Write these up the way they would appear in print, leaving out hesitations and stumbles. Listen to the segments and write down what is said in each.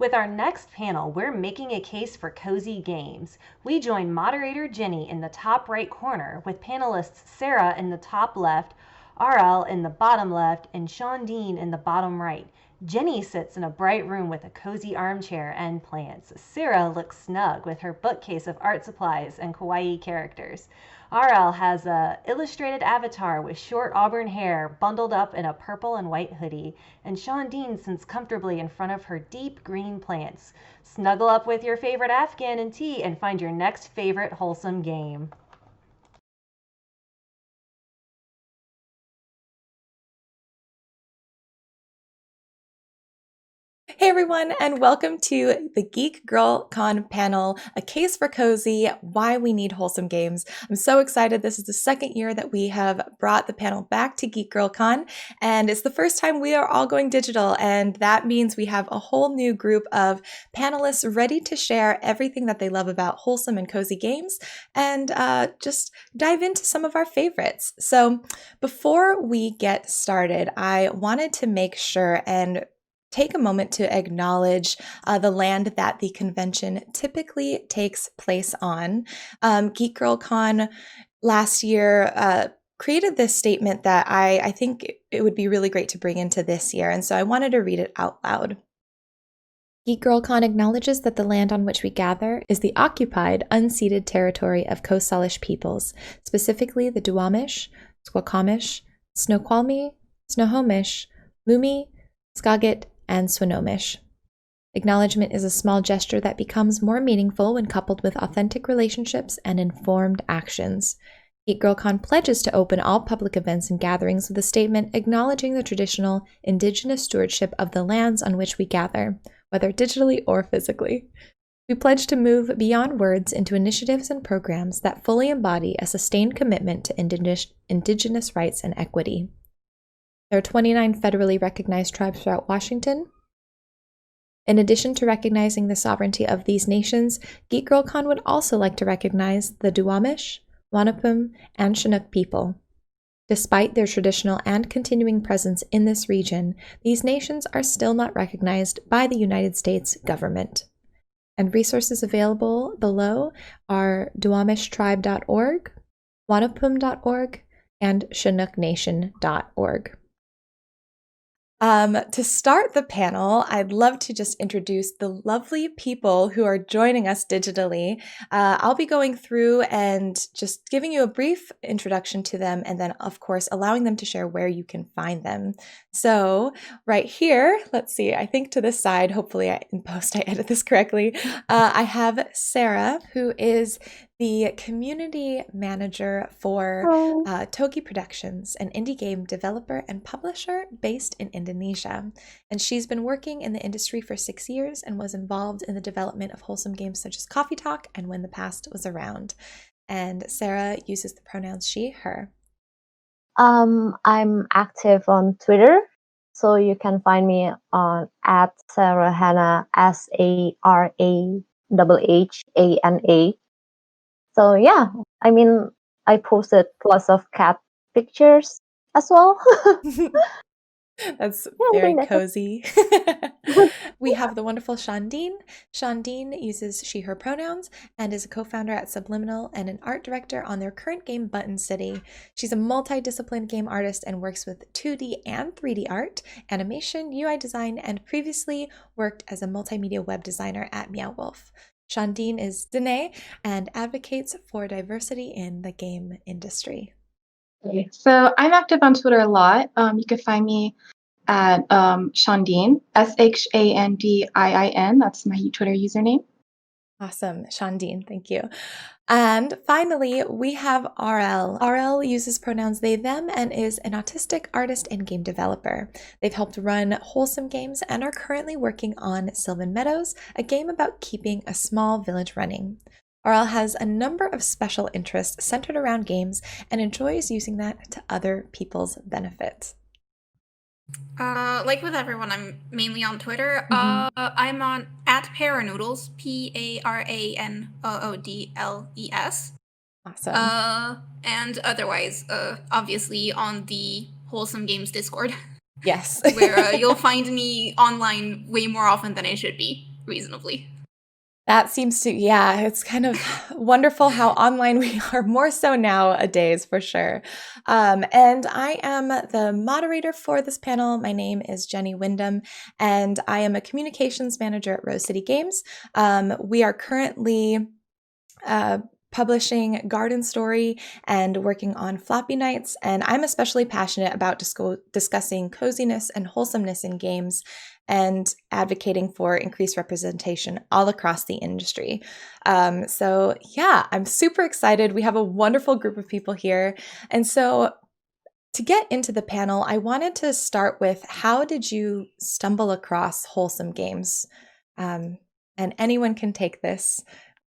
With our next panel, we're making a case for cozy games. We join moderator Jenny in the top right corner with panelists Sarah in the top left, RL in the bottom left, and Sean Dean in the bottom right. Jenny sits in a bright room with a cozy armchair and plants. Sarah looks snug with her bookcase of art supplies and kawaii characters. RL has a illustrated avatar with short auburn hair bundled up in a purple and white hoodie, and Sean Dean sits comfortably in front of her deep green plants. Snuggle up with your favorite Afghan and tea and find your next favorite wholesome game. Hey everyone, and welcome to the Geek Girl Con panel, A Case for Cozy, Why We Need Wholesome Games. I'm so excited. This is the second year that we have brought the panel back to Geek Girl Con, and it's the first time we are all going digital, and that means we have a whole new group of panelists ready to share everything that they love about wholesome and cozy games, and just dive into some of our favorites. So before we get started, I wanted to make sure and take a moment to acknowledge the land that the convention typically takes place on. Geek Girl Con last year created this statement that I think it would be really great to bring into this year, and so I wanted to read it out loud. Geek Girl Con acknowledges that the land on which we gather is the occupied, unceded territory of Coast Salish peoples, specifically the Duwamish, Squaquamish, Snoqualmie, Snohomish, Mumi, Skaget, and Swinomish. Acknowledgement is a small gesture that becomes more meaningful when coupled with authentic relationships and informed actions. Geek Girl Con pledges to open all public events and gatherings with a statement acknowledging the traditional Indigenous stewardship of the lands on which we gather, whether digitally or physically. We pledge to move beyond words into initiatives and programs that fully embody a sustained commitment to Indigenous rights and equity. There are 29 federally recognized tribes throughout Washington. In addition to recognizing the sovereignty of these nations, Geek Girl Con would also like to recognize the Duwamish, Wanapum, and Chinook people. Despite their traditional and continuing presence in this region, these nations are still not recognized by the United States government. And resources available below are duwamishtribe.org, wanapum.org, and chinooknation.org. To start the panel, I'd love to just introduce the lovely people who are joining us digitally. I'll be going through and just giving you a brief introduction to them, and then, of course, allowing them to share where you can find them. So right here, let's see, I think to this side, hopefully in post I edit this correctly, I have Sarah, who is the community manager for Togi Productions, an indie game developer and publisher based in Indonesia. And she's been working in the industry for 6 years and was involved in the development of wholesome games such as Coffee Talk and When the Past Was Around. And Sarah uses the pronouns she, her. I'm active on Twitter, so you can find me on @SarahHana, SarahHana. So yeah, I mean, I posted lots of cat pictures as well. That's Yeah, very that's cozy. We have the wonderful Sean Dean. Sean Dean uses she, her pronouns and is a co-founder at Subliminal and an art director on their current game Button City. She's a multidisciplined game artist and works with 2D and 3D art, animation, UI design, and previously worked as a multimedia web designer at Meow Wolf. Sean Dean is Dene and advocates for diversity in the game industry. Okay, so I'm active on Twitter a lot. You can find me at Shandin, Shandiin. That's my Twitter username. Awesome, Sean Dean, thank you. And finally, we have RL. RL uses pronouns they, them, and is an autistic artist and game developer. They've helped run wholesome games and are currently working on Sylvan Meadows, a game about keeping a small village running. RL has a number of special interests centered around games and enjoys using that to other people's benefit. Like with everyone, I'm mainly on Twitter. I'm on @Paranoodles, PARANOODLES. Awesome. And otherwise, obviously on the Wholesome Games Discord. Yes. Where you'll find me online way more often than I should be. reasonably. That seems to, yeah, it's kind of wonderful how online we are, more so nowadays, for sure. And I am the moderator for this panel. My name is Jenny Wyndham, and I am a communications manager at Rose City Games. We are currently publishing Garden Story and working on Floppy Nights, and I'm especially passionate about discussing coziness and wholesomeness in games and advocating for increased representation all across the industry. So yeah, I'm super excited. We have a wonderful group of people here. And so to get into the panel, I wanted to start with, how did you stumble across Wholesome Games? And anyone can take this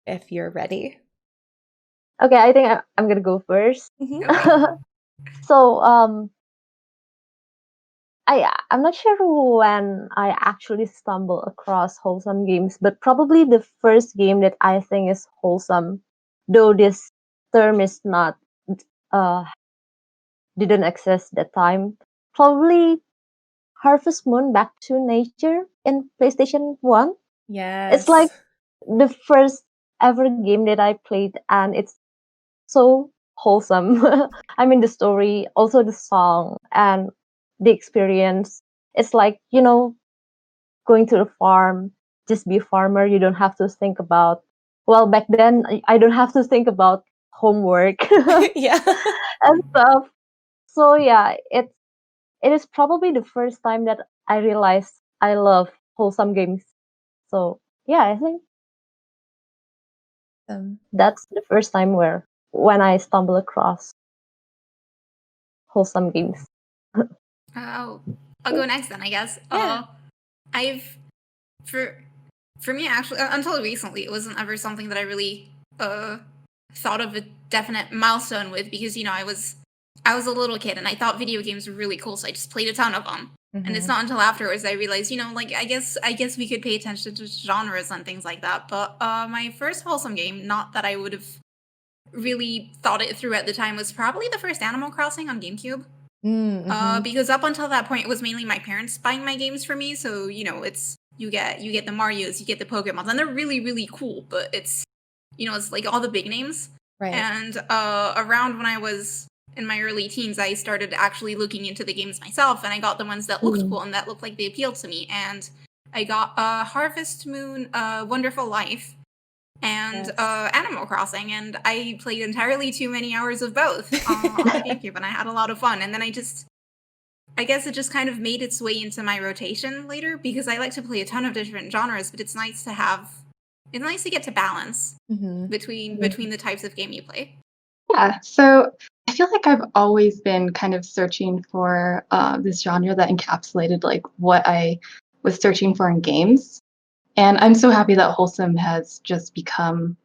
if you're ready. Okay, I think I'm gonna go first. Okay. So I'm not sure when I actually stumbled across Wholesome Games, but probably the first game that I think is wholesome, though this term is not didn't exist that time. Probably Harvest Moon Back to Nature in PlayStation 1. Yes. It's like the first ever game that I played, and it's so wholesome. I mean, the story, also the song, and the experience. It's like, going to the farm, just be a farmer. You don't have to think about, well, back then, I don't have to think about homework Yeah. and stuff. So, yeah, it is probably the first time that I realized I love wholesome games. So, yeah, I think that's the first time when I stumble across wholesome games. I'll go next then, I guess. Yeah. I've for me actually until recently, it wasn't ever something that I really thought of a definite milestone with, because I was a little kid and I thought video games were really cool, so I just played a ton of them. And it's not until afterwards I realized, like, I guess we could pay attention to genres and things like that. But my first wholesome game, not that I would have really thought it through at the time, was probably the first Animal Crossing on GameCube. Because up until that point, it was mainly my parents buying my games for me. So it's you get the Marios, you get the Pokemons, and they're really, really cool. But it's it's like all the big names. Right. And around when I was in my early teens, I started actually looking into the games myself, and I got the ones that looked cool and that looked like they appealed to me. And I got Harvest Moon, Wonderful Life, and Animal Crossing, and I played entirely too many hours of both on the GameCube, and I had a lot of fun. And then I guess it just kind of made its way into my rotation later, because I like to play a ton of different genres, but it's nice to get to balance between the types of game you play. Yeah, so I feel like I've always been kind of searching for this genre that encapsulated like what I was searching for in games. And I'm so happy that Wholesome has just become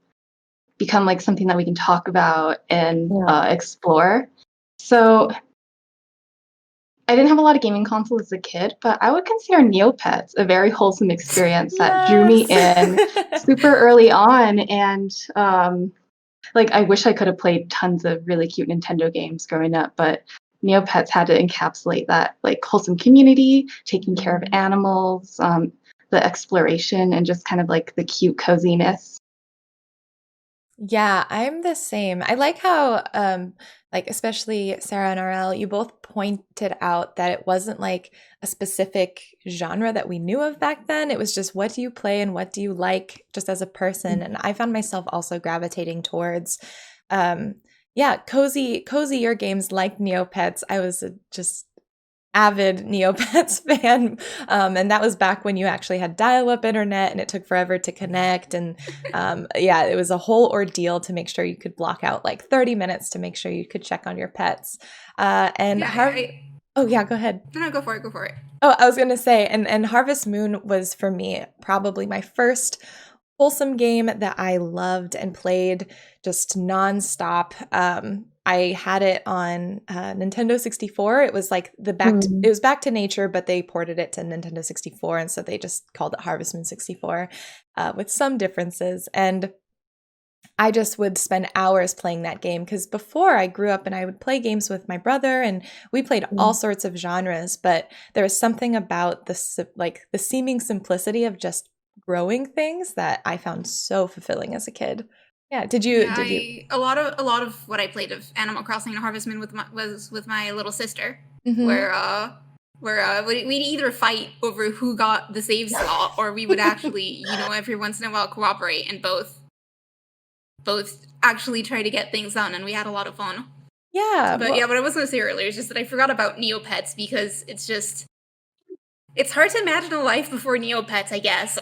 like something that we can talk about and explore. So I didn't have a lot of gaming consoles as a kid, but I would consider Neopets a very wholesome experience that drew me in super early on. And like, I wish I could have played tons of really cute Nintendo games growing up, but Neopets had to encapsulate that like wholesome community, taking care of animals, the exploration, and just kind of like the cute coziness. Yeah, I'm the same. I like how, like, especially Sarah and RL, you both pointed out that it wasn't like a specific genre that we knew of back then. It was just, what do you play and what do you like just as a person? And I found myself also gravitating towards, cozier games like Neopets. I was just avid Neopets fan, and that was back when you actually had dial-up internet and it took forever to connect, and it was a whole ordeal to make sure you could block out like 30 minutes to make sure you could check on your pets. Go ahead. No, go for it. Oh, I was gonna say, and Harvest Moon was for me probably my first wholesome game that I loved and played just nonstop. I had it on Nintendo 64. It was like it was Back to Nature, but they ported it to Nintendo 64, and so they just called it Harvest Moon 64 with some differences. And I just would spend hours playing that game, because before I grew up and I would play games with my brother and we played all sorts of genres, but there was something about the seeming simplicity of just growing things that I found so fulfilling as a kid. Yeah, did you? A lot of what I played of Animal Crossing and Harvest Moon was with my little sister, Mhm. where we'd either fight over who got the save slot, or we would actually, every once in a while cooperate and both actually try to get things done, and we had a lot of fun. Yeah, But what I was going to say earlier is just that I forgot about Neopets, because it's hard to imagine a life before Neopets, I guess.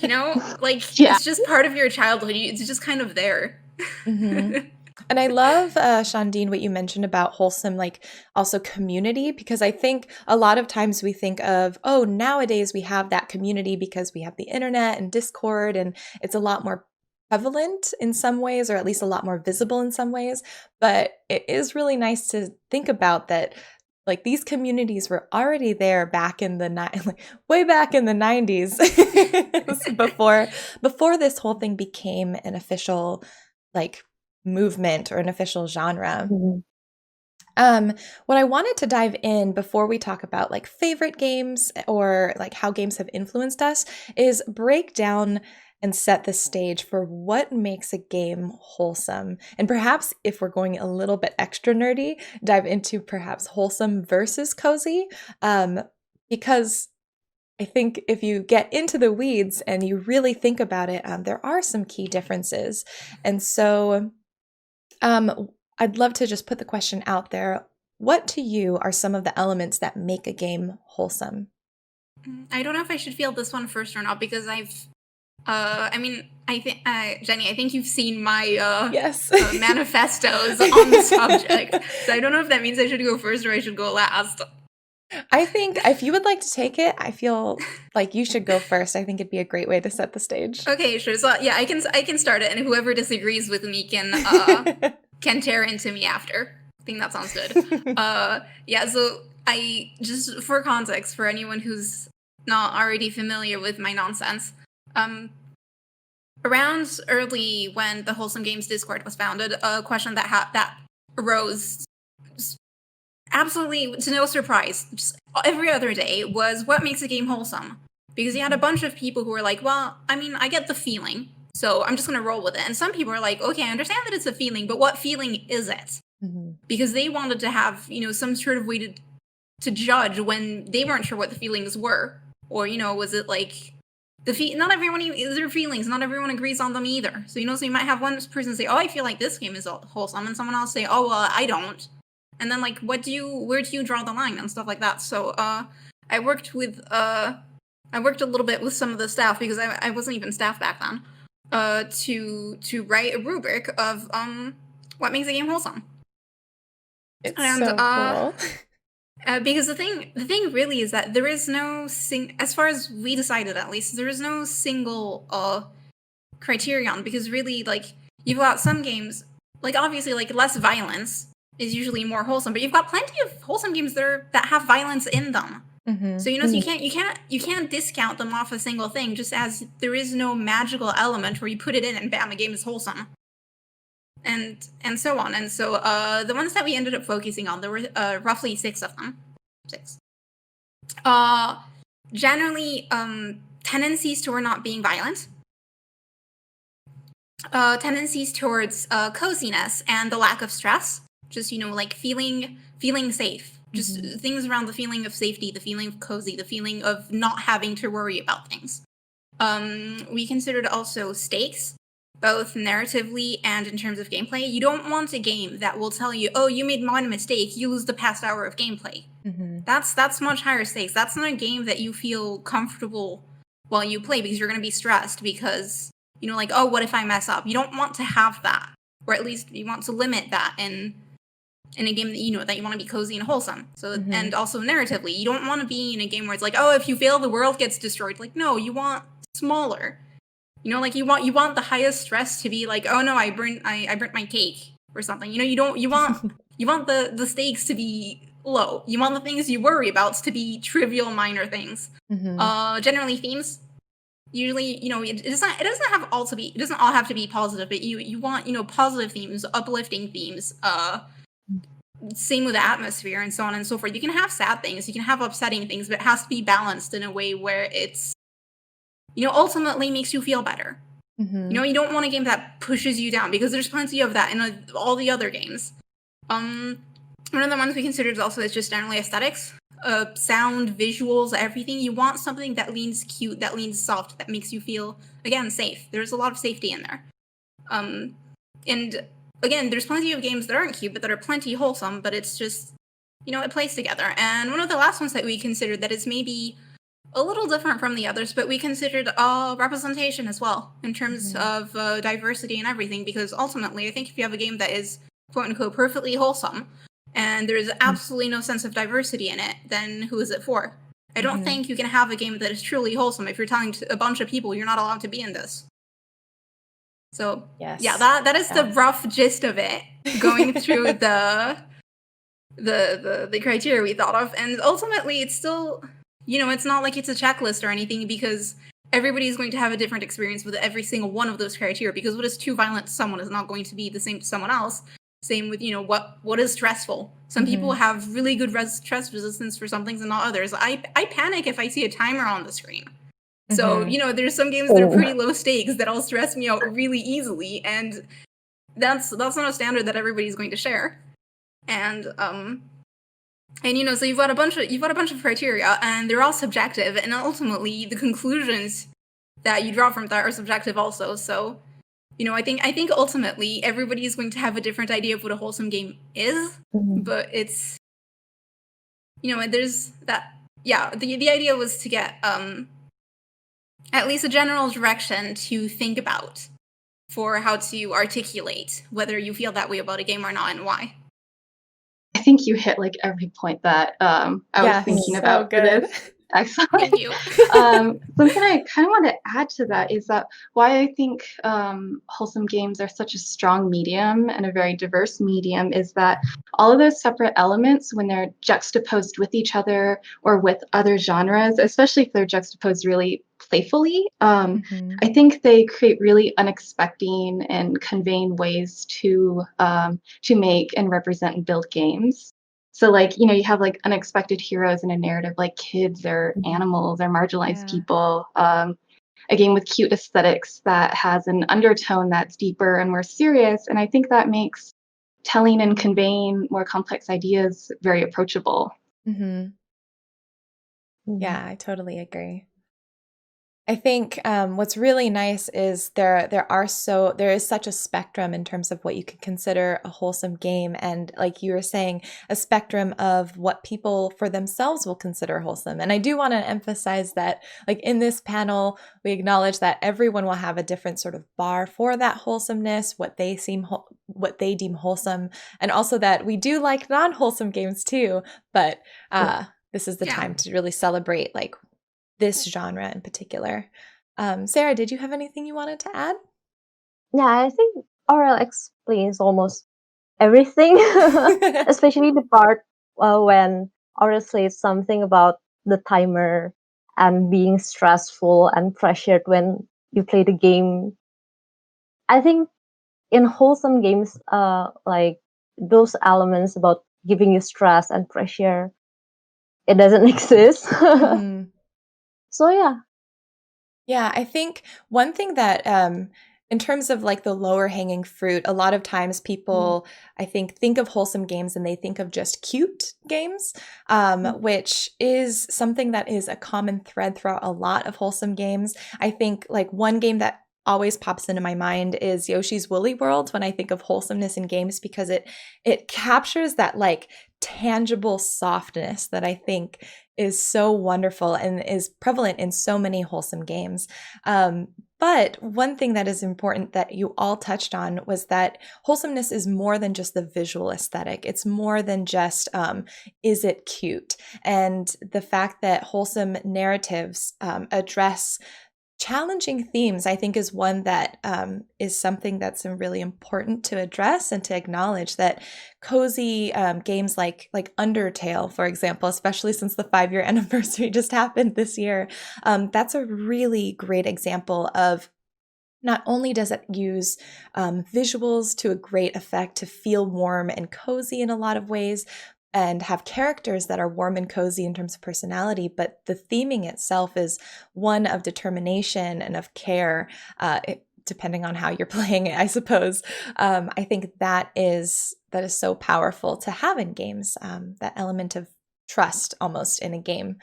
Yeah. It's just part of your childhood. It's just kind of there. Mhm. And I love, Shandine, what you mentioned about Wholesome, like also community, because I think a lot of times we think of, oh, nowadays we have that community because we have the internet and Discord, and it's a lot more prevalent in some ways, or at least a lot more visible in some ways. But it is really nice to think about that. Like these communities were already there back in the way back in the 90s, before this whole thing became an official like movement or an official genre. What I wanted to dive in before we talk about like favorite games or like how games have influenced us is break down and set the stage for what makes a game wholesome. And perhaps if we're going a little bit extra nerdy, dive into perhaps wholesome versus cozy. Because I think if you get into the weeds and you really think about it, there are some key differences. And so I'd love to just put the question out there. What to you are some of the elements that make a game wholesome? I don't know if I should field this one first or not, because I think, Jenny, I think you've seen my Yes. manifestos on the subject. So I don't know if that means I should go first or I should go last. I think if you would like to take it, I feel like you should go first. I think it'd be a great way to set the stage. Okay, sure. So yeah, I can start it, and whoever disagrees with me can tear into me after. I think that sounds good. Yeah. So just for context, for anyone who's not already familiar with my nonsense, around early when the Wholesome Games Discord was founded, a question that arose, absolutely to no surprise, just every other day, was what makes a game wholesome? Because you had a bunch of people who were like, well, I get the feeling, so I'm just going to roll with it. And some people are like, okay, I understand that it's a feeling, but what feeling is it? Mm-hmm. Because they wanted to have, some sort of way to judge when they weren't sure what the feelings were. Or, was it like not everyone is their feelings, not everyone agrees on them either. So, so you might have one person say, oh, I feel like this game is wholesome, and someone else say, oh, well, I don't. And then like, where do you draw the line and stuff like that? So I worked a little bit with some of the staff, because I wasn't even staff back then, to write a rubric of what makes a game wholesome. It's so cool. Because the thing really is that there is no as far as we decided, at least, there is no single criterion, because really, like, you've got some games, like, obviously, like, less violence is usually more wholesome, but you've got plenty of wholesome games that have violence in them. Mm-hmm. So so you can't discount them off a single thing, just as there is no magical element where you put it in and bam, the game is wholesome. And so on. And so the ones that we ended up focusing on, there were roughly 6 of them. 6. Generally, tendencies toward not being violent, tendencies towards coziness and the lack of stress, just like feeling safe, just mm-hmm. things around the feeling of safety, the feeling of cozy, the feeling of not having to worry about things. We considered also stakes, both narratively and in terms of gameplay. You don't want a game that will tell you, oh, you made one mistake, you lose the past hour of gameplay. Mm-hmm. That's much higher stakes. That's not a game that you feel comfortable while you play, because you're going to be stressed because, like, oh, what if I mess up? You don't want to have that, or at least you want to limit that in a game that that you want to be cozy and wholesome. So mm-hmm. And also narratively, you don't want to be in a game where it's like, oh, if you fail, the world gets destroyed. Like, no, you want smaller. Like you want the highest stress to be like, oh no, I burnt my cake or something. You want the stakes to be low. You want the things you worry about to be trivial, minor things. Mm-hmm. Generally themes. Usually, it doesn't all have to be positive, but you want positive themes, uplifting themes. Same with the atmosphere and so on and so forth. You can have sad things, you can have upsetting things, but it has to be balanced in a way where it's ultimately makes you feel better. You don't want a game that pushes you down, because there's plenty of that in all the other games. One of the ones we considered also is just generally aesthetics, sound, visuals, everything. You want something that leans cute, that leans soft, that makes you feel, again, safe. There's a lot of safety in there. And again, there's plenty of games that aren't cute, but that are plenty wholesome, but it's just, it plays together. And one of the last ones that we considered that is maybe a little different from the others, but we considered representation as well, in terms of diversity and everything, because ultimately, I think if you have a game that is quote-unquote perfectly wholesome, and there's absolutely no sense of diversity in it, then who is it for? I don't think you can have a game that is truly wholesome if you're telling a bunch of people you're not allowed to be in this. So, yeah, that is the rough gist of it, going through the criteria we thought of. And ultimately, it's still, it's not like it's a checklist or anything, because everybody's going to have a different experience with every single one of those criteria, because what is too violent to someone is not going to be the same to someone else. Same with, what is stressful. Some people have really good stress resistance for some things and not others. I panic if I see a timer on the screen. So, there's some games that are pretty low stakes that'll stress me out really easily, and that's not a standard that everybody's going to share. And so you've got a bunch of criteria, and they're all subjective, and ultimately the conclusions that you draw from that are subjective also. So, I think ultimately everybody is going to have a different idea of what a wholesome game is, but it's, there's that. Yeah, the idea was to get at least a general direction to think about for how to articulate whether you feel that way about a game or not, and why. I think you hit like every point that I was thinking about for this. Excellent. Thank you. Something I kind of want to add to that is that why I think wholesome games are such a strong medium and a very diverse medium is that all of those separate elements, when they're juxtaposed with each other or with other genres, especially if they're juxtaposed really playfully, I think they create really unexpected and conveying ways to make and represent and build games. So like, you have like unexpected heroes in a narrative, like kids or animals or marginalized people. A game with cute aesthetics that has an undertone that's deeper and more serious. And I think that makes telling and conveying more complex ideas very approachable. Yeah, I totally agree. I think what's really nice is there is such a spectrum in terms of what you could consider a wholesome game, and like you were saying, a spectrum of what people for themselves will consider wholesome. And I do want to emphasize that, like in this panel, we acknowledge that everyone will have a different sort of bar for that wholesomeness, what they deem wholesome, and also that we do like non-wholesome games too. But this is the time to really celebrate like this genre in particular. Sarah, did you have anything you wanted to add? Yeah, I think Aurel explains almost everything, especially the part when Aurel says something about the timer and being stressful and pressured when you play the game. I think in wholesome games, like those elements about giving you stress and pressure, it doesn't exist. So yeah, I think one thing that in terms of like the lower hanging fruit, a lot of times people I think of wholesome games and they think of just cute games, which is something that is a common thread throughout a lot of wholesome games. I think like one game that always pops into my mind is Yoshi's Woolly World when I think of wholesomeness in games, because it captures that like tangible softness that I think is so wonderful and is prevalent in so many wholesome games. But one thing that is important that you all touched on was that wholesomeness is more than just the visual aesthetic. It's more than just, is it cute? And the fact that wholesome narratives address challenging themes, I think, is one that is something that's really important to address and to acknowledge, that cozy games like Undertale, for example, especially since the 5-year anniversary just happened this year, that's a really great example of not only does it use visuals to a great effect to feel warm and cozy in a lot of ways, and have characters that are warm and cozy in terms of personality, but the theming itself is one of determination and of care, depending on how you're playing it, I suppose. I think that is so powerful to have in games, that element of trust almost in a game.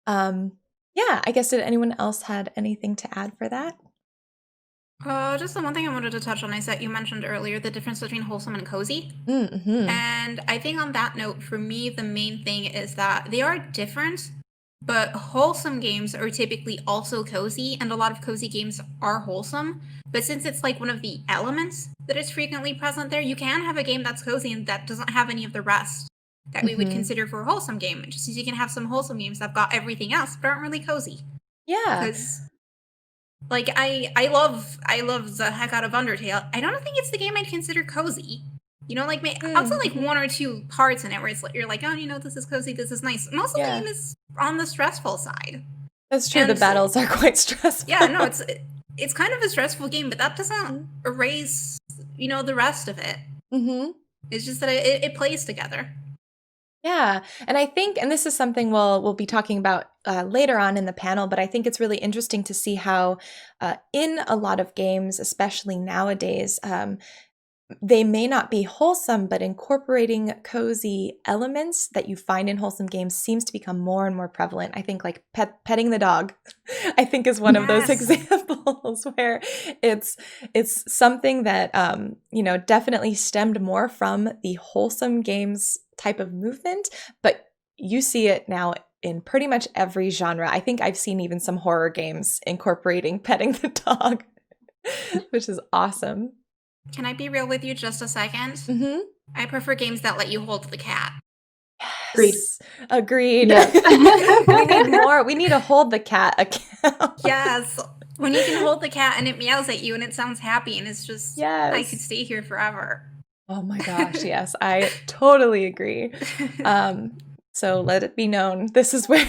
Yeah, I guess, did anyone else had anything to add for that? Just the one thing I wanted to touch on is that you mentioned earlier the difference between wholesome and cozy. Mm-hmm. And I think on that note, for me, the main thing is that they are different, but wholesome games are typically also cozy, and a lot of cozy games are wholesome. But since it's like one of the elements that is frequently present there, you can have a game that's cozy and that doesn't have any of the rest that we would consider for a wholesome game. Just as you can have some wholesome games that have got everything else but aren't really cozy. Yeah. Because like I love the heck out of Undertale. I don't think it's the game I'd consider cozy. You know, like outside like one or two parts in it where it's like, you're like, oh, you know, this is cozy, this is nice. Most of the game is on the stressful side. That's true. The battles are quite stressful. Yeah, no, it's kind of a stressful game, but that doesn't erase, you know, the rest of it. Mm-hmm. It's just that it plays together. Yeah, and I think, and this is something we'll be talking about later on in the panel, but I think it's really interesting to see how in a lot of games, especially nowadays, they may not be wholesome, but incorporating cozy elements that you find in wholesome games seems to become more and more prevalent. I think like petting the dog, I think is one of those examples where it's something that you know, definitely stemmed more from the wholesome games type of movement, but you see it now in pretty much every genre. I think I've seen even some horror games incorporating petting the dog, which is awesome. Can I be real with you just a second? Mm-hmm. I prefer games that let you hold the cat. Yes. Agreed. Yes. We need more. We need to hold the cat account. Yes. When you can hold the cat and it meows at you and it sounds happy and it's just, yes. I could stay here forever. Oh my gosh, yes. I totally agree. So let it be known, this is where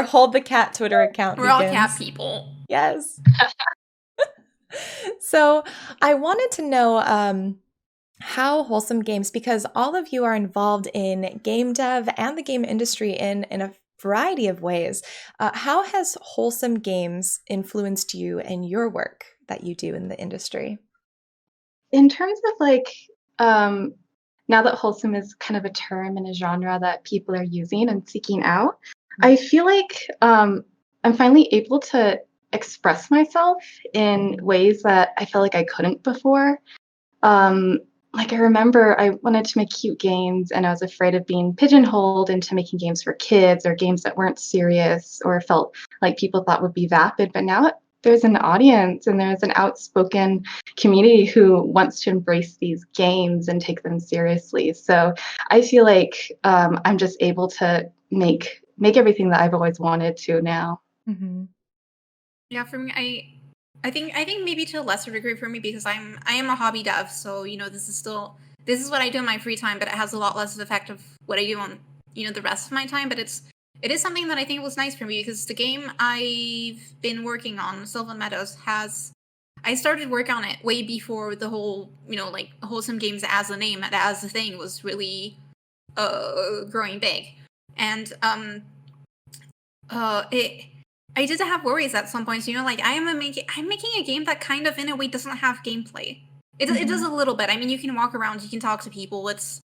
Hold the Cat Twitter account We're begins. all cat people. Yes. So I wanted to know how wholesome games, because all of you are involved in game dev and the game industry in a variety of ways. How has wholesome games influenced you and your work that you do in the industry? In terms of like, now that wholesome is kind of a term and a genre that people are using and seeking out, I feel like I'm finally able to express myself in ways that I felt like I couldn't before. Like I remember I wanted to make cute games and I was afraid of being pigeonholed into making games for kids or games that weren't serious or felt like people thought would be vapid. But now there's an audience and there's an outspoken community who wants to embrace these games and take them seriously. So I feel like I'm just able to make everything that I've always wanted to now. Mm-hmm. Yeah, for me, I think maybe to a lesser degree for me because I am a hobby dev, so you know this is what I do in my free time, but it has a lot less effect of what I do on, you know, the rest of my time. But it is something that I think was nice for me because the game I've been working on, Sylvan Meadows, I started work on it way before the whole, you know, like wholesome games as a name and as a thing was really growing big, and I did have worries at some points, you know, like I'm making a game that kind of in a way doesn't have gameplay. It does a little bit. I mean, you can walk around, you can talk to people. It's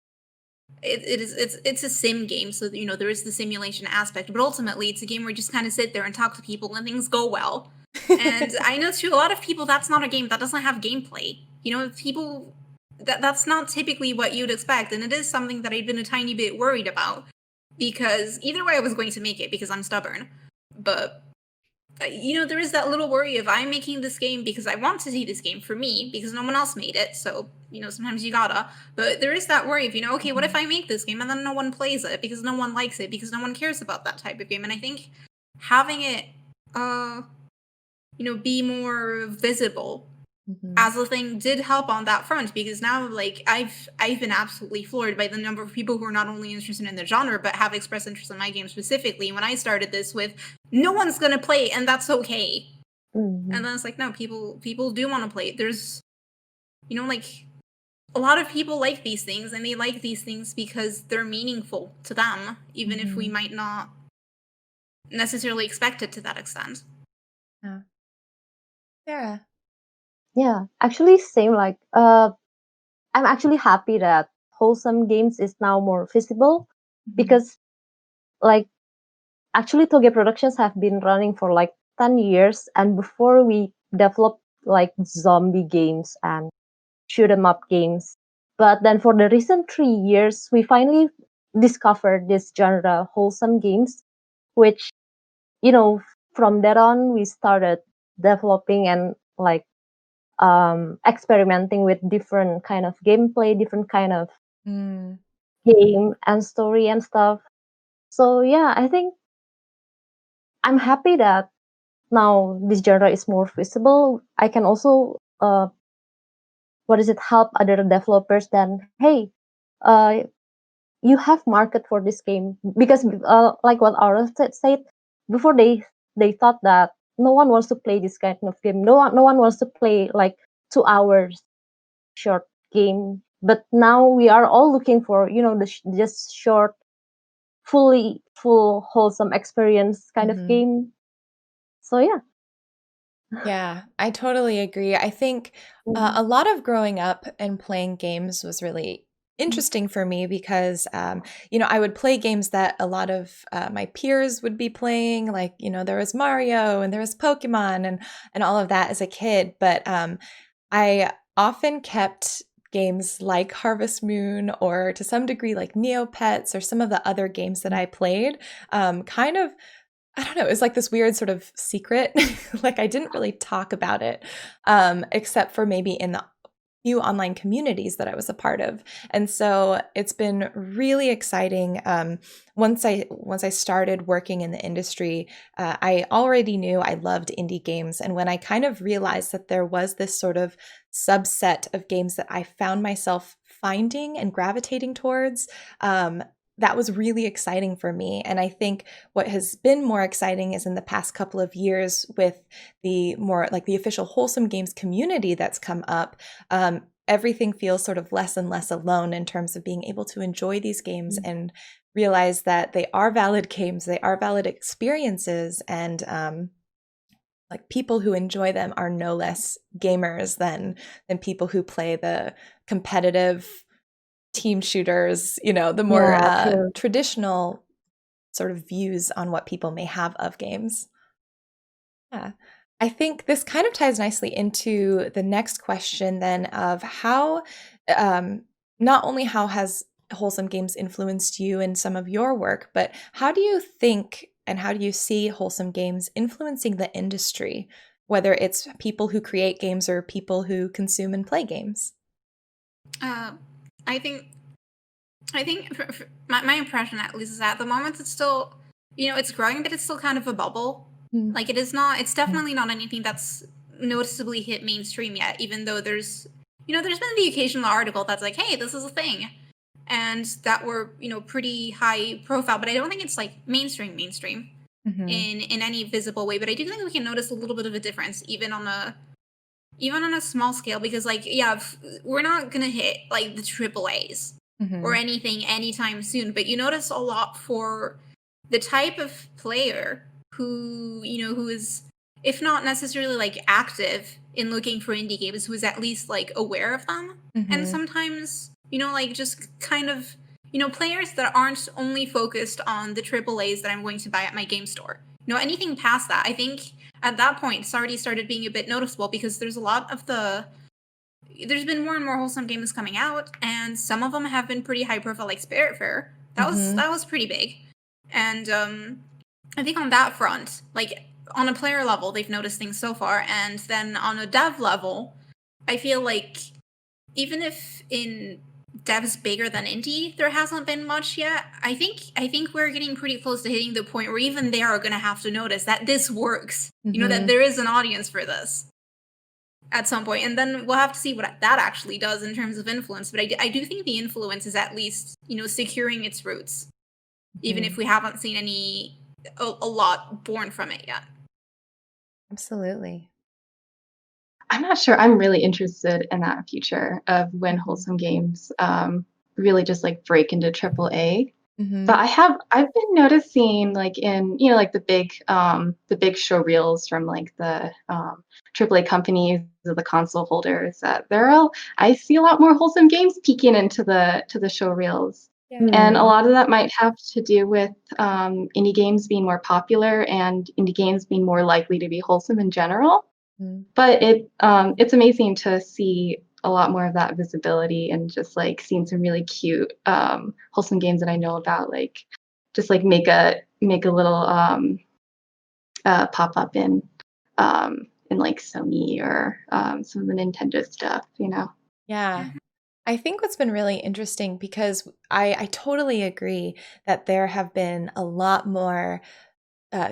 a sim game, so you know there is the simulation aspect, but ultimately it's a game where you just kind of sit there and talk to people and things go well. And I know to a lot of people that's not a game that doesn't have gameplay. You know, people that's not typically what you'd expect, and it is something that I'd been a tiny bit worried about because either way I was going to make it because I'm stubborn, but. You know, there is that little worry of I'm making this game because I want to see this game for me because no one else made it. So, you know, sometimes you gotta. But there is that worry of, you know, okay, what if I make this game and then no one plays it because no one likes it because no one cares about that type of game? And I think having it, you know, be more visible as a thing did help on that front because now, like, I've been absolutely floored by the number of people who are not only interested in the genre but have expressed interest in my game specifically. When I started this with no one's gonna play and that's okay, and then it's like no, people do want to play. There's, you know, like a lot of people like these things, and they like these things because they're meaningful to them, even if we might not necessarily expect it to that extent. Yeah. Sarah. Yeah, actually, same. Like, I'm actually happy that Wholesome Games is now more visible because, like, actually, Toge Productions have been running for like 10 years, and before we developed like zombie games and shoot 'em up games. But then for the recent 3 years, we finally discovered this genre, Wholesome Games, which, you know, from that on, we started developing and like experimenting with different kind of gameplay, different kind of Mm. game and story and stuff. So yeah, I think I'm happy that now this genre is more visible. I can also help other developers then, hey, uh you have market for this game, because like what Aura said before, they thought that no one wants to play this kind of game, no one wants to play like 2 hours short game, but now we are all looking for, just short, full wholesome experience kind of game. So yeah. Yeah, I totally agree. I think a lot of growing up and playing games was really interesting for me because, I would play games that a lot of my peers would be playing. Like, there was Mario and there was Pokemon and all of that as a kid. But I often kept games like Harvest Moon or to some degree like Neopets or some of the other games that I played kind of, I don't know, it was like this weird sort of secret. Like I didn't really talk about it, except for maybe in the few online communities that I was a part of. And so it's been really exciting. Once I started working in the industry, I already knew I loved indie games. And when I kind of realized that there was this sort of subset of games that I found myself finding and gravitating towards, that was really exciting for me. And I think what has been more exciting is in the past couple of years with the more like the official Wholesome Games community that's come up, everything feels sort of less and less alone in terms of being able to enjoy these games and realize that they are valid games, they are valid experiences, and like people who enjoy them are no less gamers than people who play the competitive team shooters, the more Yeah, true. traditional sort of views on what people may have of games. Yeah. I think this kind of ties nicely into the next question then of how, not only how has Wholesome Games influenced you in some of your work, but how do you think and how do you see Wholesome Games influencing the industry, whether it's people who create games or people who consume and play games? I think my impression at least is that at the moment it's still, it's growing, but it's still kind of a bubble. Like it's definitely not anything that's noticeably hit mainstream yet, even though there's been the occasional article that's like, hey, this is a thing, and that were, pretty high profile, but I don't think it's like mainstream in any visible way. But I do think we can notice a little bit of a difference even on a small scale, because like, yeah, we're not gonna hit like the triple A's or anything anytime soon, but you notice a lot for the type of player who is, if not necessarily like active in looking for indie games, who is at least like aware of them. And sometimes, like just kind of, players that aren't only focused on the triple A's that I'm going to buy at my game store. Anything past that, I think at that point it's already started being a bit noticeable, because there's been more and more wholesome games coming out, and some of them have been pretty high profile, like Spiritfarer. That was pretty big. And I think on that front, like on a player level, they've noticed things so far, and then on a dev level, I feel like even if in devs bigger than indie there hasn't been much yet, I think we're getting pretty close to hitting the point where even they are going to have to notice that this works. That there is an audience for this at some point, and then we'll have to see what that actually does in terms of influence. But I do think the influence is at least, securing its roots, even if we haven't seen a lot born from it yet. Absolutely. I'm not sure. I'm really interested in that future of when wholesome games really just like break into AAA. But Mm-hmm. I've been noticing like in like the big show reels from like the AAA companies or the console holders that I see a lot more wholesome games peeking into the show reels. Yeah. And a Mm. lot of that might have to do with indie games being more popular and indie games being more likely to be wholesome in general. Mm. But it's amazing to see a lot more of that visibility and just like seeing some really cute wholesome games that I know about, like just like make a little pop up in like Sony or some of the Nintendo stuff, you know. Yeah. I think what's been really interesting because I totally agree that there have been a lot more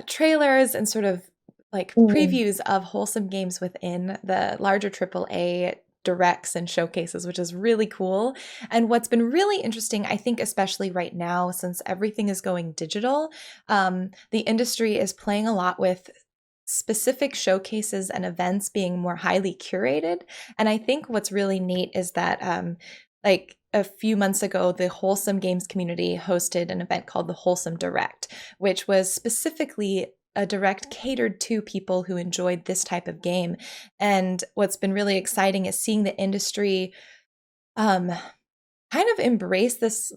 trailers and sort of like Mm. previews of wholesome games within the larger AAA directs and showcases, which is really cool. And what's been really interesting, I think, especially right now, since everything is going digital, the industry is playing a lot with specific showcases and events being more highly curated. And I think what's really neat is that, like a few months ago, the Wholesome Games community hosted an event called the Wholesome Direct, which was specifically a direct catered to people who enjoyed this type of game. And what's been really exciting is seeing the industry kind of embrace this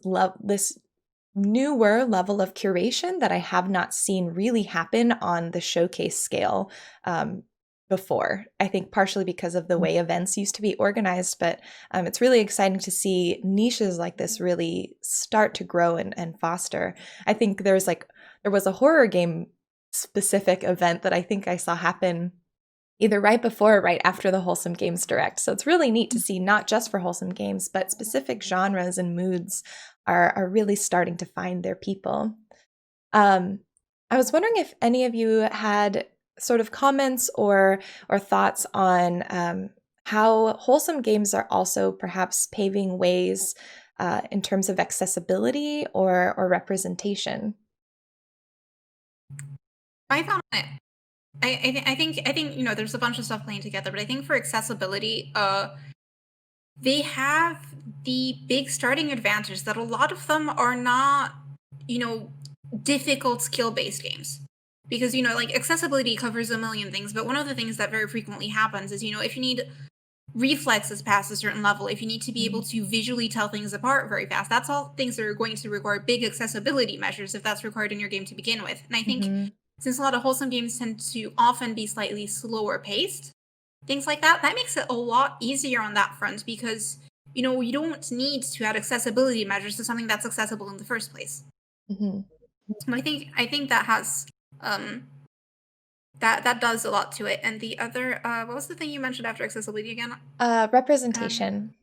newer level of curation that I have not seen really happen on the showcase scale before. I think partially because of the way events used to be organized, but it's really exciting to see niches like this really start to grow and foster. I think there was a horror game specific event that I think I saw happen either right before or right after the Wholesome Games Direct. So it's really neat to see not just for wholesome games, but specific genres and moods are really starting to find their people. I was wondering if any of you had sort of comments or thoughts on how wholesome games are also perhaps paving ways in terms of accessibility or representation. I found it. I think there's a bunch of stuff playing together, but I think for accessibility, they have the big starting advantage that a lot of them are not, difficult skill-based games. Because, like accessibility covers a million things, but one of the things that very frequently happens is, if you need reflexes past a certain level, if you need to be able to visually tell things apart very fast, that's all things that are going to require big accessibility measures if that's required in your game to begin with. And I think since a lot of wholesome games tend to often be slightly slower paced, things like that makes it a lot easier on that front because, you don't need to add accessibility measures to something that's accessible in the first place. And I think that has that does a lot to it. And the other what was the thing you mentioned after accessibility again? Representation.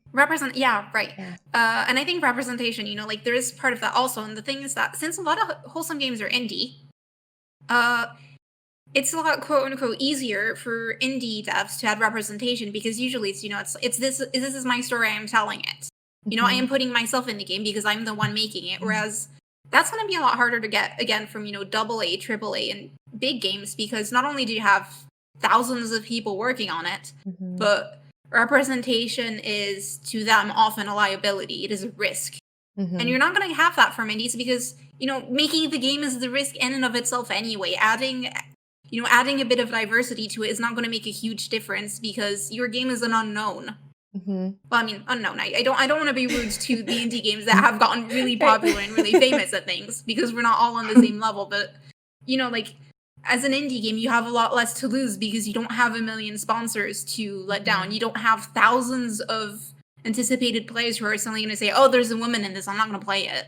Yeah, right. Yeah. And I think representation, like there is part of that also. And the thing is that since a lot of wholesome games are indie, it's a lot quote unquote easier for indie devs to add representation because usually it's this is my story, I am telling it. I am putting myself in the game because I'm the one making it. Whereas that's going to be a lot harder to get again from AA, AAA, and big games because not only do you have thousands of people working on it, but representation is to them often a liability. It is a risk. And you're not going to have that from indies because, making the game is the risk in and of itself anyway. Adding a bit of diversity to it is not going to make a huge difference because your game is an unknown. Well, I mean, unknown. I don't want to be rude to the indie games that have gotten really popular and really famous at things because we're not all on the same level. But, like, as an indie game, you have a lot less to lose because you don't have a million sponsors to let down. You don't have thousands of anticipated players who are suddenly going to say, oh, there's a woman in this, I'm not going to play it.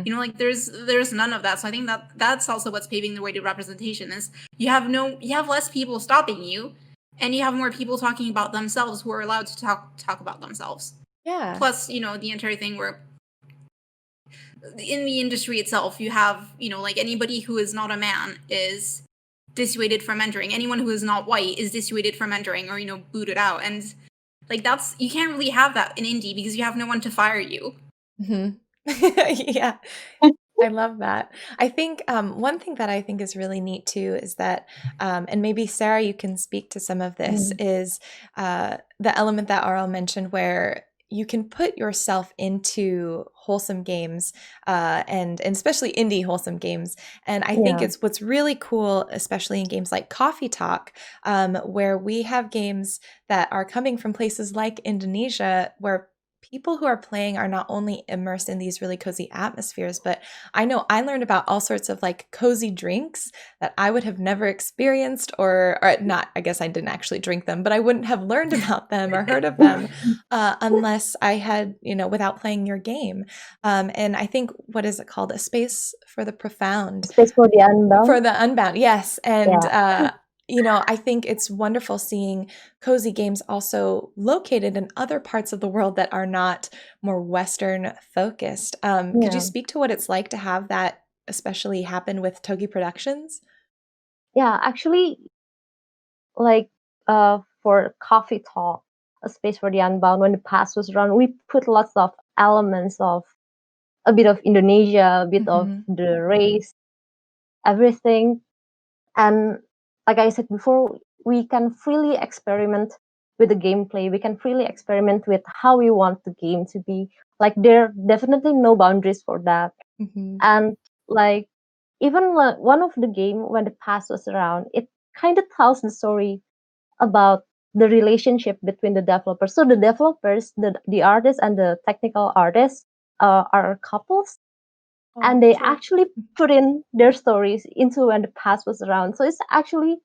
Like there's none of that. So I think that's also what's paving the way to representation is you have less people stopping you and you have more people talking about themselves who are allowed to talk about themselves. Yeah. Plus, the entire thing where in the industry itself, you have, like anybody who is not a man is dissuaded from entering. Anyone who is not white is dissuaded from entering or, booted out. And like you can't really have that in indie because you have no one to fire you. Yeah. I love that. I think one thing that I think is really neat too is that, and maybe Sarah, you can speak to some of this, is the element that RL mentioned where you can put yourself into wholesome games and especially indie wholesome games. And I think Yeah. it's what's really cool, especially in games like Coffee Talk, where we have games that are coming from places like Indonesia where people who are playing are not only immersed in these really cozy atmospheres, but I know I learned about all sorts of like cozy drinks that I would have never experienced or not, I guess I didn't actually drink them, but I wouldn't have learned about them or heard of them unless I had, without playing your game. And I think, what is it called? A Space for the Profound. Space for the Unbound. For the Unbound, yes. And, Yeah. I think it's wonderful seeing cozy games also located in other parts of the world that are not more Western focused. Could you Yeah. speak to what it's like to have that especially happen with Togi Productions? Yeah, actually, like for Coffee Talk, A Space for the Unbound, when the past was run, we put lots of elements of a bit of Indonesia, a bit of the race, everything. And like I said before, we can freely experiment with the gameplay. We can freely experiment with how we want the game to be. Like there are definitely no boundaries for that. And like even one of the game when the past was around, it kind of tells the story about the relationship between the developers. So the developers, the artists and the technical artists are couples, and they actually put in their stories into when the past was around. So it's actually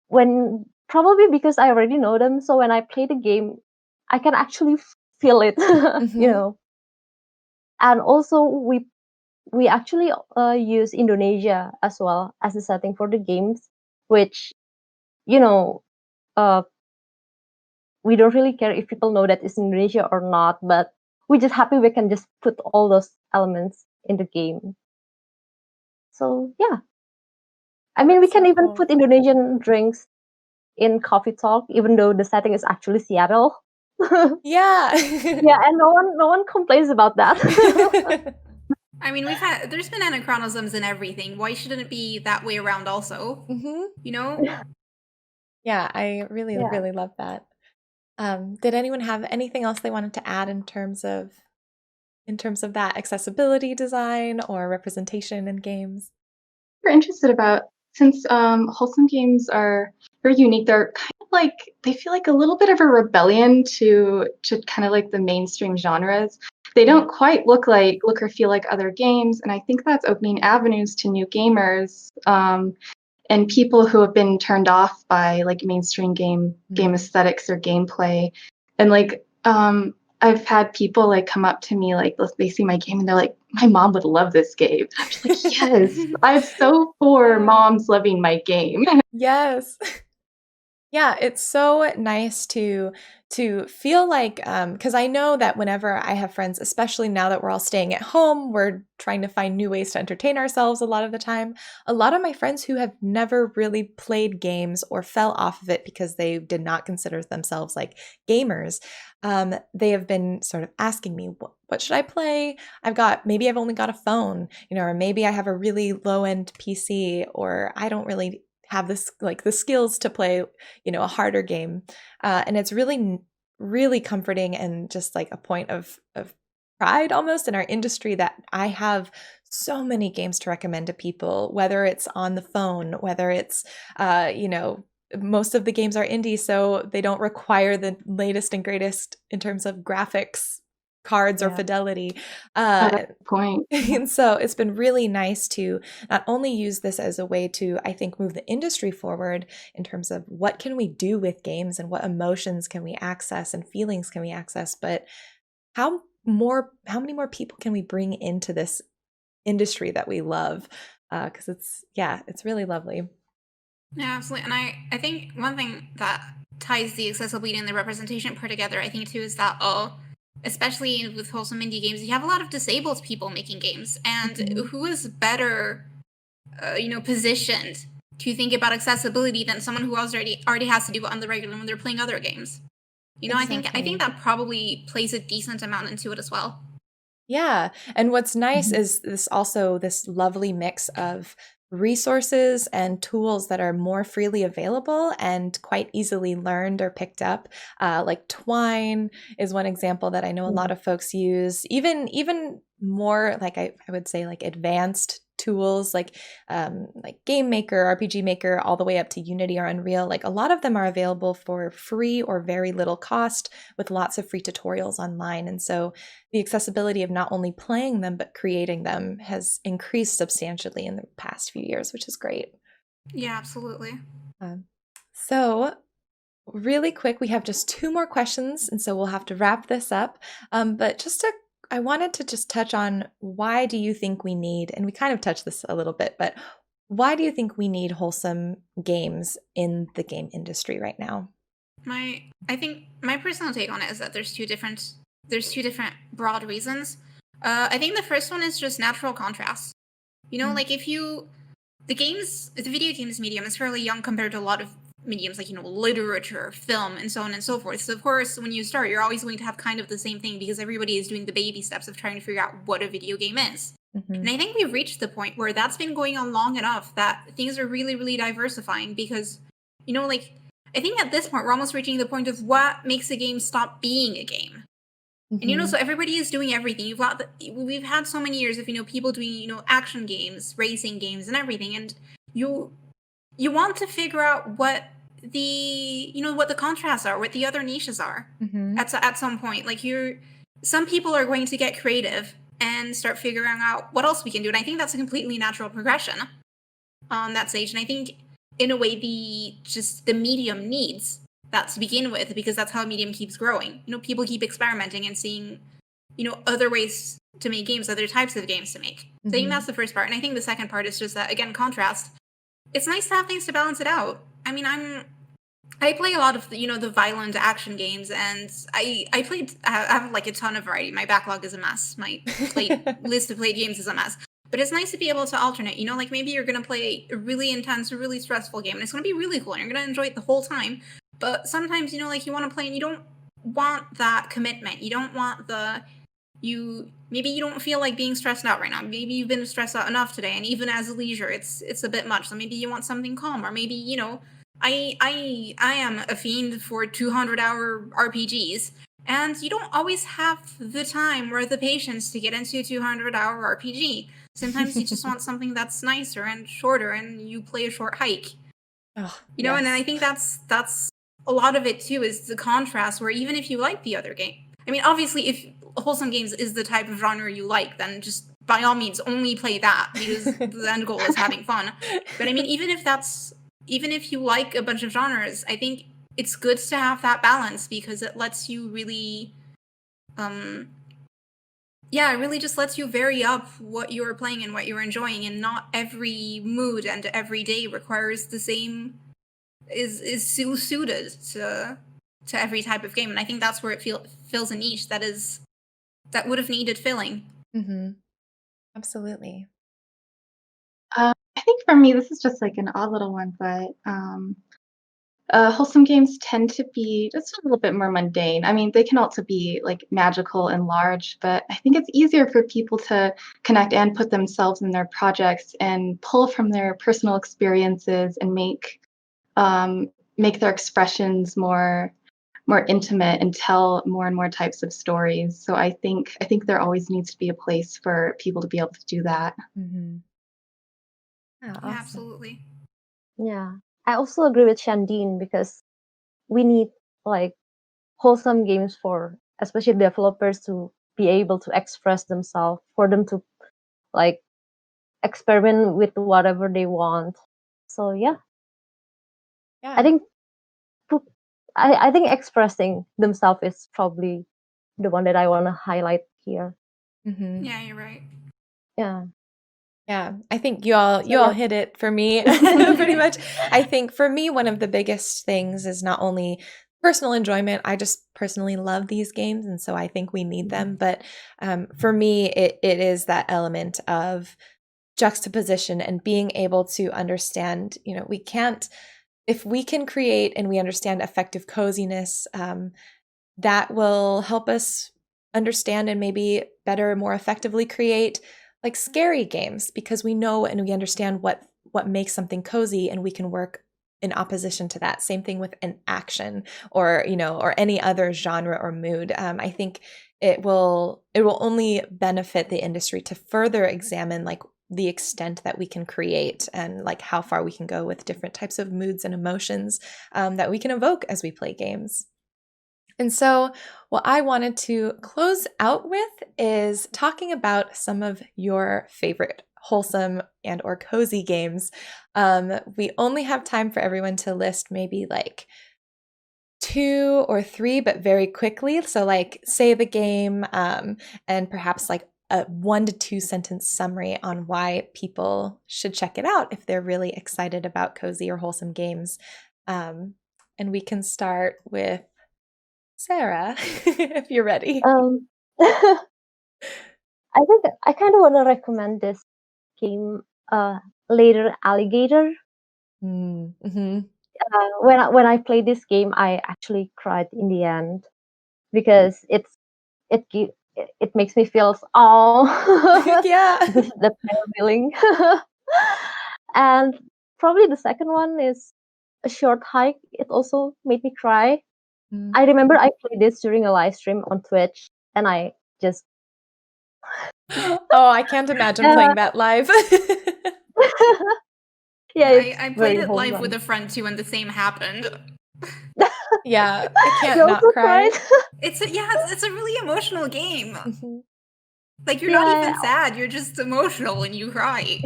when probably because I already know them. So when I play the game, I can actually feel it, And also we actually use Indonesia as well as the setting for the games, which you know uh, we don't really care if people know that it's Indonesia or not, but we're just happy we can just put all those elements in the game. So yeah, I mean, we can even put Indonesian drinks in Coffee Talk, even though the setting is actually Seattle. Yeah. Yeah, and no one complains about that. I mean, there's been anachronisms in everything. Why shouldn't it be that way around also? You know? Yeah, I really, really love that. Did anyone have anything else they wanted to add in terms of that accessibility design or representation in games? We're interested about, since wholesome games are very unique, they're kind of like, they feel like a little bit of a rebellion to kind of like the mainstream genres. They don't quite look or feel like other games, and I think that's opening avenues to new gamers and people who have been turned off by like mainstream game aesthetics or gameplay. And like I've had people like come up to me, like they see my game and they're like, my mom would love this game. I'm just like, yes, I'm so for moms loving my game. Yes. Yeah, it's so nice to feel like because I know that whenever I have friends, especially now that we're all staying at home, we're trying to find new ways to entertain ourselves a lot of the time. A lot of my friends who have never really played games or fell off of it because they did not consider themselves like gamers, they have been sort of asking me, what should I play? Maybe I've only got a phone, or maybe I have a really low-end PC, or I don't really have this like the skills to play a harder game, and it's really, really comforting and just like a point of pride almost in our industry that I have so many games to recommend to people, whether it's on the phone, whether it's most of the games are indie, so they don't require the latest and greatest in terms of graphics cards or fidelity. Point. And so it's been really nice to not only use this as a way to, I think, move the industry forward in terms of what can we do with games and what emotions can we access and feelings can we access, but how many more people can we bring into this industry that we love? Because it's really lovely. Yeah, absolutely. And I think one thing that ties the accessibility and the representation part together, I think too, is that especially with wholesome indie games, you have a lot of disabled people making games, and who is better, positioned to think about accessibility than someone who already has to do it on the regular when they're playing other games. Exactly. I think that probably plays a decent amount into it as well. Yeah. And what's nice is this lovely mix of resources and tools that are more freely available and quite easily learned or picked up. Like Twine is one example that I know a lot of folks use. Even more like I would say like advanced tools like Game Maker, RPG Maker, all the way up to Unity or Unreal. Like a lot of them are available for free or very little cost with lots of free tutorials online. And so the accessibility of not only playing them, but creating them has increased substantially in the past few years, which is great. Yeah, absolutely. So really quick, we have just 2 more questions, and so we'll have to wrap this up. But I wanted to just touch on why do you think we need, and we kind of touched this a little bit, but why do you think we need wholesome games in the game industry right now? I think my personal take on it is that there's two different broad reasons. I think the first one is just natural contrast. Like the video games medium is fairly young compared to a lot of mediums like literature, film, and so on and so forth. So of course, when you start, you're always going to have kind of the same thing because everybody is doing the baby steps of trying to figure out what a video game is. And I think we've reached the point where that's been going on long enough that things are really, really diversifying because, I think at this point we're almost reaching the point of what makes a game stop being a game. And so everybody is doing everything. We've had so many years of people doing action games, racing games, and everything, and you want to figure out what the contrasts are, what the other niches are at some point. Like some people are going to get creative and start figuring out what else we can do, and I think that's a completely natural progression on that stage. And I think in a way the medium needs that to begin with, because that's how a medium keeps growing. People keep experimenting and seeing other ways to make games, other types of games to make. So I think that's the first part. And I think the second part is just that, again, contrast. It's nice to have things to balance it out. I mean, I play a lot of the violent action games, and I have like a ton of variety. My backlog is a mess. My list of played games is a mess. But it's nice to be able to alternate. Like maybe you're going to play a really intense or really stressful game, and it's going to be really cool, and you're going to enjoy it the whole time. But sometimes, like you want to play and you don't want that commitment. You don't want maybe you don't feel like being stressed out right now. Maybe you've been stressed out enough today, and even as a leisure, it's a bit much. So maybe you want something calm, or maybe, I am a fiend for 200-hour RPGs, and you don't always have the time or the patience to get into a 200-hour RPG. Sometimes you just want something that's nicer and shorter, and you play a short hike. Oh, and I think that's a lot of it too, is the contrast where even if you like the other game, I mean, obviously if wholesome games is the type of genre you like, then just by all means only play that, because the end goal is having fun. But I mean, even if you like a bunch of genres, I think it's good to have that balance, because it lets you really it really just lets you vary up what you're playing and what you're enjoying, and not every mood and every day requires the same, is suited to every type of game. And I think that's where it fills a niche that would have needed filling. Absolutely. I think for me, this is just like an odd little one, but wholesome games tend to be just a little bit more mundane. I mean, they can also be like magical and large, but I think it's easier for people to connect and put themselves in their projects and pull from their personal experiences and make their expressions more intimate and tell more and more types of stories. So I think there always needs to be a place for people to be able to do that. Yeah, awesome. Yeah, absolutely. Yeah, I also agree with Shandine, because we need like wholesome games for especially developers to be able to express themselves, for them to like experiment with whatever they want. So yeah, I think I think expressing themselves is probably the one that I want to highlight here. Yeah, you're right. Yeah, I think you all hit it for me pretty much. I think for me, one of the biggest things is not only personal enjoyment. I just personally love these games, and so I think we need them. But for me, it is that element of juxtaposition and being able to understand, if we can create and we understand effective coziness, that will help us understand and maybe better, more effectively create like scary games, because we know and we understand what makes something cozy, and we can work in opposition to that. Same thing with an action or, or any other genre or mood. I think it will only benefit the industry to further examine like the extent that we can create and like how far we can go with different types of moods and emotions that we can evoke as we play games. And so what I wanted to close out with is talking about some of your favorite wholesome and or cozy games. We only have time for everyone to list maybe like 2 or 3, but very quickly. So like say the game and perhaps like a 1 to 2 sentence summary on why people should check it out if they're really excited about cozy or wholesome games. And we can start with Sarah, if you're ready. I think I kind of want to recommend this game, Later Alligator. Mm-hmm. When I played this game, I actually cried in the end because it makes me feel Yeah. that kind of feeling. And probably the second one is A Short Hike. It also made me cry. I remember I played this during a live stream on Twitch, and I just I can't imagine playing that live. Yeah, I played it live wholesome. with a friend too, and the same happened. Yeah, I can't You not also cry. cried? It's a really emotional game. Mhm. Like you're not even sad; you're just emotional and you cry.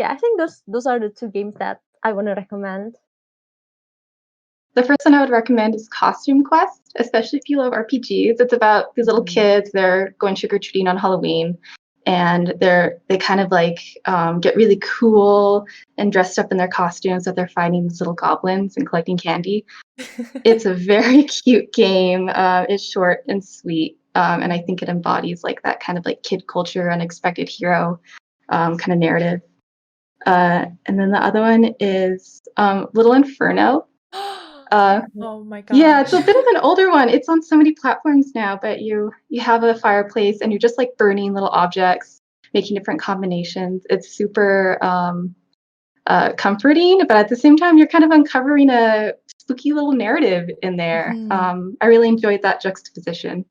Yeah, I think those are the 2 games that I want to recommend. The first one I would recommend is Costume Quest, especially if you love RPGs. It's about these little kids. They're going trick-or-treating on Halloween, and they kind of like get really cool and dressed up in their costumes that they're fighting these little goblins and collecting candy. It's a very cute game. It's short and sweet, and I think it embodies like that kind of like kid culture, unexpected hero kind of narrative. And then the other one is Little Inferno. Oh my god. Yeah, it's a bit of an older one. It's on so many platforms now, but you have a fireplace and you're just like burning little objects, making different combinations. It's super comforting, but at the same time, you're kind of uncovering a spooky little narrative in there. I really enjoyed that juxtaposition.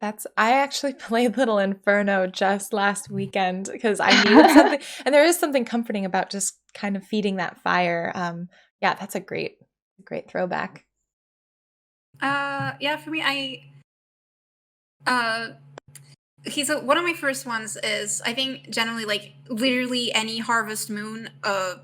I actually played Little Inferno just last weekend because I needed something, and there is something comforting about just kind of feeding that fire. Yeah, that's a great throwback. Yeah, for me, okay, so one of my first ones is, I think generally like literally any Harvest Moon of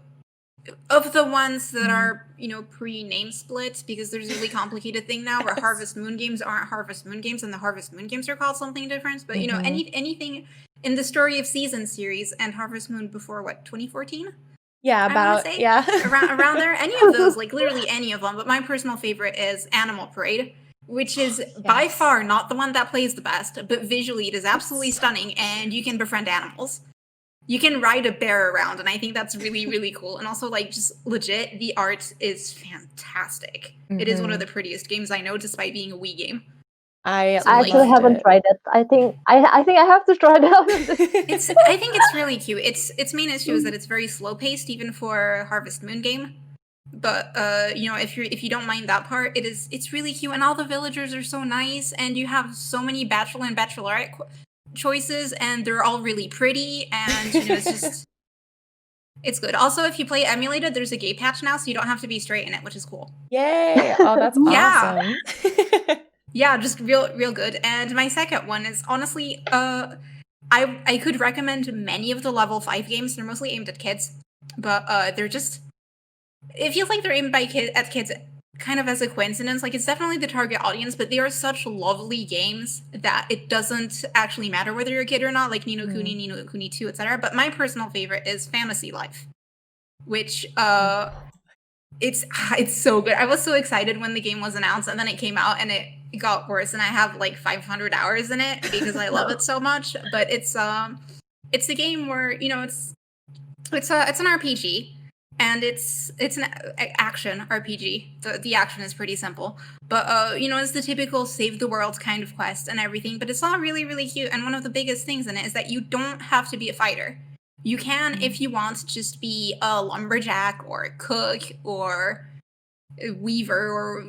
the ones that are, pre-name split, because there's a really complicated thing now where Harvest Moon games aren't Harvest Moon games and the Harvest Moon games are called something different. But anything in the Story of Seasons series and Harvest Moon before 2014? Yeah, around there. Any of those, like literally any of them. But my personal favorite is Animal Parade, which is by far not the one that plays the best, but visually it is absolutely stunning, and you can befriend animals. You can ride a bear around, and I think that's really, really cool. And also, like, just legit, the art is fantastic. It is one of the prettiest games I know, despite being a Wii game. I actually haven't tried it. I think I have to try it. I think it's really cute. Its main issue is that it's very slow paced, even for a Harvest Moon game. But if you don't mind that part, it's really cute, and all the villagers are so nice, and you have so many bachelor and bachelorette choices, and they're all really pretty, and it's just it's good. Also, if you play emulated, there's a gay patch now, so you don't have to be straight in it, which is cool. Yay! Oh, that's awesome. Yeah, just real good. And my second one is honestly, I could recommend many of the level 5 games. They're mostly aimed at kids, but they're just, it feels like they're aimed at kids kind of as a coincidence. Like, it's definitely the target audience, but they are such lovely games that it doesn't actually matter whether you're a kid or not, like Ni no Kuni, Ni no Kuni 2, etc. But my personal favorite is Fantasy Life, which it's so good. I was so excited when the game was announced, and then it came out and it got worse, and I have like 500 hours in it because I love it so much. But it's a game where it's an RPG, and it's an action RPG. The action is pretty simple, but it's the typical save the world kind of quest and everything. But it's all really, really cute. And one of the biggest things in it is that you don't have to be a fighter. You can, if you want, just be a lumberjack or a cook or a weaver or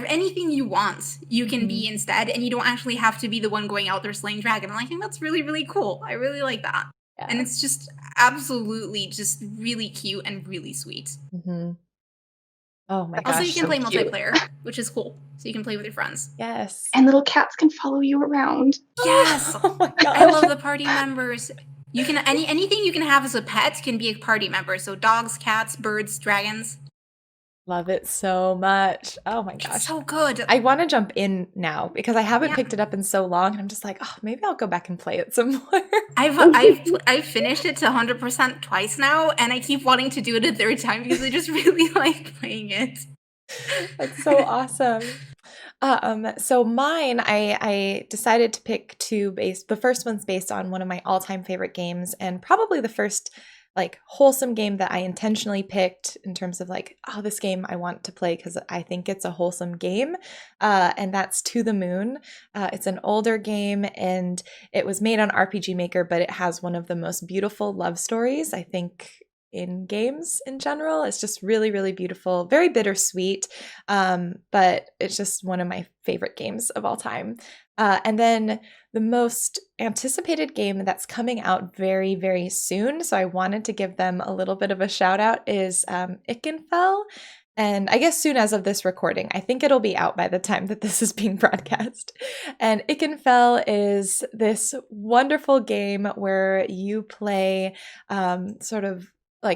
anything you want. You can be instead, and you don't actually have to be the one going out there slaying dragon. And I think that's really, really cool. I really like that. Yeah. And it's just absolutely just really cute and really sweet. Mm-hmm. Oh my gosh. Also, you can play multiplayer, which is cool. So you can play with your friends. Yes. And little cats can follow you around. Yes. Oh my gosh. I love the party members. You can anything you can have as a pet can be a party member. So dogs, cats, birds, dragons. Love it so much. Oh my gosh. It's so good. I want to jump in now because I haven't picked it up in so long, and I'm just like, oh, maybe I'll go back and play it some more. I've finished it to 100% twice now, and I keep wanting to do it a third time because I just really like playing it. That's so awesome. So mine, I decided to pick two the first one's based on one of my all-time favorite games, and probably the first wholesome game that I intentionally picked in terms of this game I want to play because I think it's a wholesome game, and that's To the Moon. It's an older game, and it was made on RPG Maker, but it has one of the most beautiful love stories, I think, in games in general. It's just really, really beautiful, very bittersweet, but it's just one of my favorite games of all time. And then the most anticipated game that's coming out very, very soon, so I wanted to give them a little bit of a shout out, is Ikenfell. And I guess soon as of this recording. I think it'll be out by the time that this is being broadcast. And Ikenfell is this wonderful game where you play sort of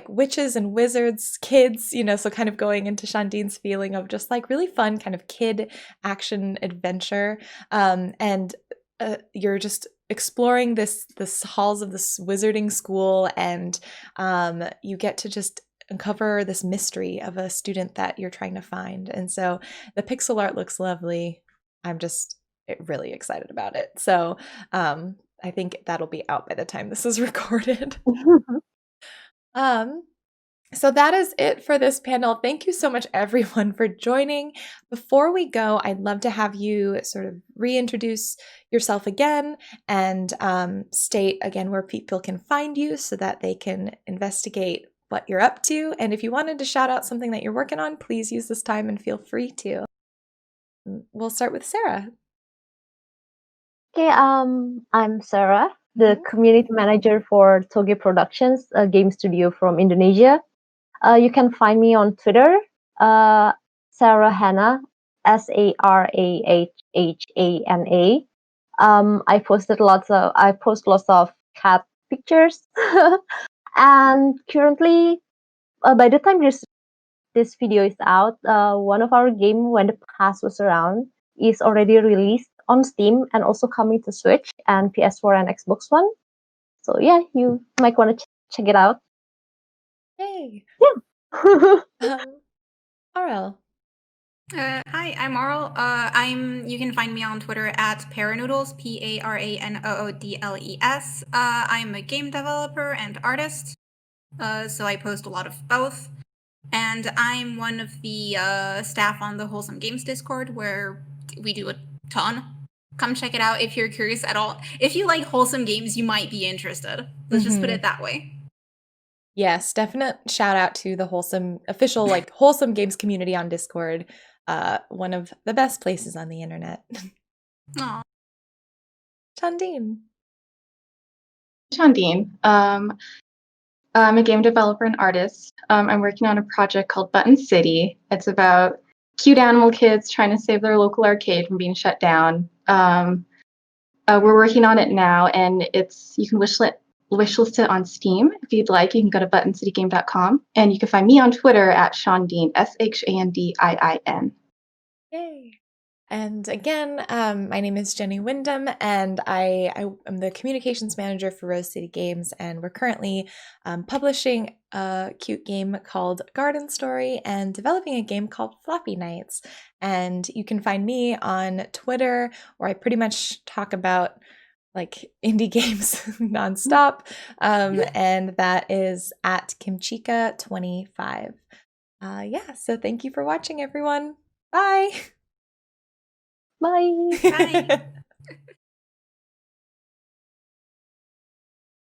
witches and wizards, kids, so kind of going into Shandine's feeling of just really fun kind of kid action adventure. And you're just exploring this halls of this wizarding school, and you get to just uncover this mystery of a student that you're trying to find. And so the pixel art looks lovely. I'm just really excited about it. So I think that'll be out by the time this is recorded. So that is it for this panel. Thank you so much, everyone, for joining. Before we go, I'd love to have you sort of reintroduce yourself again and state again where people can find you so that they can investigate what you're up to. And if you wanted to shout out something that you're working on, please use this time and feel free to. We'll start with Sarah. Okay, I'm Sarah, the community manager for Toge Productions, a game studio from Indonesia. You can find me on Twitter, Sarah Hannah, SarahHana. I post lots of cat pictures, and currently, by the time this video is out, one of our game, When the Past Was Around, is already released on Steam and also coming to Switch and PS4 and Xbox One. So yeah, you might want to check it out. Yay! Yeah. RL. Hi, I'm Arl. You can find me on Twitter at Paranoodles, Paranoodles. I'm a game developer and artist, so I post a lot of both. And I'm one of the staff on the Wholesome Games Discord, where we do a ton. Come check it out if you're curious at all. If you like wholesome games, you might be interested. Let's just put it that way. Yes, definite shout out to the official Wholesome Games community on Discord. One of the best places on the internet. Aww. Shandine. I'm a game developer and artist. I'm working on a project called Button City. It's about cute animal kids trying to save their local arcade from being shut down. We're working on it now, and you can wishlist it on Steam. If you'd like, you can go to buttoncitygame.com, and you can find me on Twitter at Shandine, SHANDIIN. Yay! And again, my name is Jenny Wyndham, and I am the communications manager for Rose City Games, and we're currently publishing a cute game called Garden Story and developing a game called Floppy Nights. And you can find me on Twitter, where I pretty much talk about like indie games nonstop. And that is at Kimchika25. Yeah, so thank you for watching, everyone. Bye. Bye. Bye.